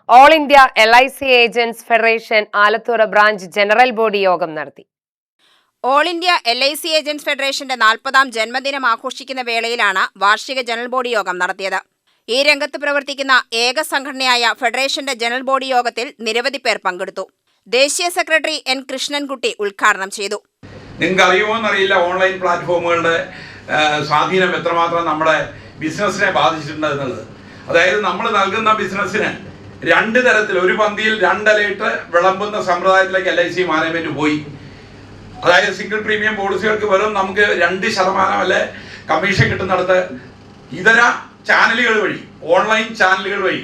All India LIC agents federation Alathur branch general body യോഗം നടത്തി. All India LIC agents ഫെഡറേഷന്റെ 40ാം ജന്മദിനം ആഘോഷിക്കുന്ന വേളയിലാണ് വാർഷിക ജനറൽ ബോഡി യോഗം നടത്തിയത്. ഈ രംഗത്ത് പ്രവർത്തിക്കുന്ന ഏക സംഘടനയായ ഫെഡറേഷന്റെ ജനറൽ ബോഡി യോഗത്തിൽ നിരവധി പേർ പങ്കെടുത്തു. ദേശീയ സെക്രട്ടറി N. കൃഷ്ണൻകുട്ടി ഉദ്ഘാടനം ചെയ്തു. നിങ്ങൾക്ക് അറിയുമോ എന്നറിയില്ല, ഓൺലൈൻ പ്ലാറ്റ്ഫോമുകളുടെ സ്വാധീനം എത്രമാത്രം നമ്മുടെ ബിസിനസ്സിനെ ബാധിച്ചിട്ടുണ്ട് എന്നുള്ളത്. അതായത് നമ്മൾ നൽകുന്ന ബിസിനസ്സിന് രണ്ട് തരത്തിൽ, ഒരു പന്തിയിൽ രണ്ടലയിട്ട് വിളമ്പുന്ന സമ്പ്രദായത്തിലേക്ക് LIC മാനേജ്മെന്റ് പോയി. അതായത് സിംഗിൾ പ്രീമിയം പോളിസികൾക്ക് വെറും നമുക്ക് 2% അല്ലെ കമ്മീഷൻ കിട്ടുന്നിടത്ത് ഇതര ചാനലുകൾ വഴി, ഓൺലൈൻ ചാനലുകൾ വഴി,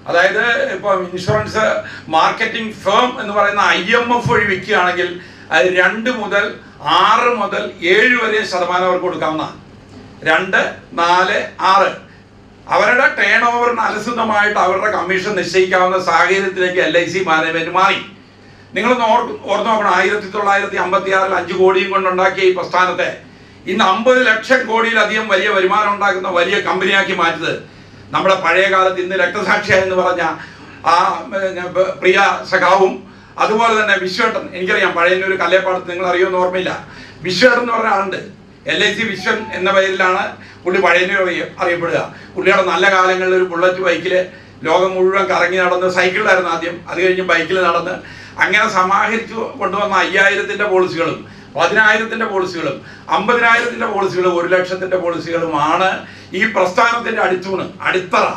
അതായത് ഇപ്പോൾ ഇൻഷുറൻസ് മാർക്കറ്റിംഗ് ഫേം എന്ന് പറയുന്ന IMF വഴി വിൽക്കുകയാണെങ്കിൽ അത് 2 മുതൽ 6 മുതൽ 7 വരെ ശതമാനം അവർക്ക് കൊടുക്കാവുന്ന 2, 4, 6 അവരുടെ ടേൺ ഓവറിന് അനുസൃതമായിട്ട് അവരുടെ കമ്മീഷൻ നിശ്ചയിക്കാവുന്ന സാഹചര്യത്തിലേക്ക് LIC മാനേജ്മെന്റ് മാറി. നിങ്ങളൊന്ന് ഓർത്ത് നോക്കണം, 1956 5 കോടിയും കൊണ്ടുണ്ടാക്കിയ ഈ പ്രസ്ഥാനത്തെ ഇന്ന് 50 ലക്ഷം കോടിയിലധികം വലിയ വരുമാനം ഉണ്ടാക്കുന്ന വലിയ കമ്പനിയാക്കി മാറ്റിയത് നമ്മുടെ പഴയ കാലത്ത് ഇന്ന് രക്തസാക്ഷിയായെന്ന് പറഞ്ഞ ആ പ്രിയ സഖാവും അതുപോലെ തന്നെ വിശ്വേട്ടൻ, എനിക്കറിയാം പഴയൊരു കല്ലേപ്പാടത്ത് നിങ്ങൾ അറിയുമെന്ന് ഓർമ്മയില്ല, വിശ്വേട്ടൻ എന്ന് പറഞ്ഞ ആളുണ്ട്. LIC വിശ്വൻ എന്ന പേരിലാണ് പുള്ളി പഴയന്നൂർ അറിയപ്പെടുക. പുള്ളിയുടെ നല്ല കാലങ്ങളിൽ ഒരു ബുള്ളറ്റ് ബൈക്കിൽ ലോകം മുഴുവൻ കറങ്ങി നടന്ന്, സൈക്കിളിലായിരുന്നു ആദ്യം, അത് കഴിഞ്ഞ് ബൈക്കിൽ നടന്ന് അങ്ങനെ സമാഹരിച്ചു കൊണ്ടുവന്ന 5000ന്റെ പോളിസികളും 10,000ന്റെ പോളിസികളും 50,000ന്റെ പോളിസികളും 1 ലക്ഷത്തിന്റെ പോളിസികളുമാണ് ഈ പ്രസ്ഥാനത്തിന്റെ അടിത്തറ.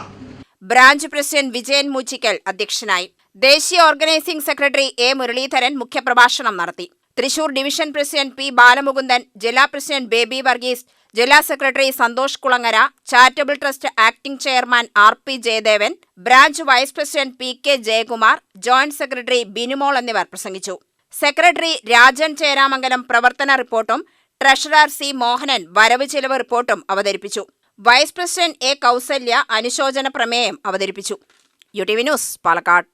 ബ്രാഞ്ച് പ്രസിഡന്റ് വിജയൻ മൂച്ചിക്കൽ അധ്യക്ഷനായി. ദേശീയ ഓർഗനൈസിംഗ് സെക്രട്ടറി A. മുരളീധരൻ മുഖ്യപ്രഭാഷണം നടത്തി. Thrissur division president P. Balamukundan, ജില്ലാ പ്രസിഡന്റ് ബേബി വർഗീസ്, ജില്ലാ secretary Santhosh Kulangara, charitable trust acting chairman RP Jayadevan, branch vice president PK Jayakumar, joint secretary Binumol എന്നിവർ പ്രസംഗിച്ചു. സെക്രട്ടറി രാജൻ ചേരാമംഗലം പ്രവർത്തന റിപ്പോർട്ടും ട്രഷറർ C. മോഹനൻ വരവ് ചെലവ് റിപ്പോർട്ടും അവതരിപ്പിച്ചു. Vice president A. കൗസല്യ അനുശോചന പ്രമേയം അവതരിപ്പിച്ചു. UTV news, Palakkad.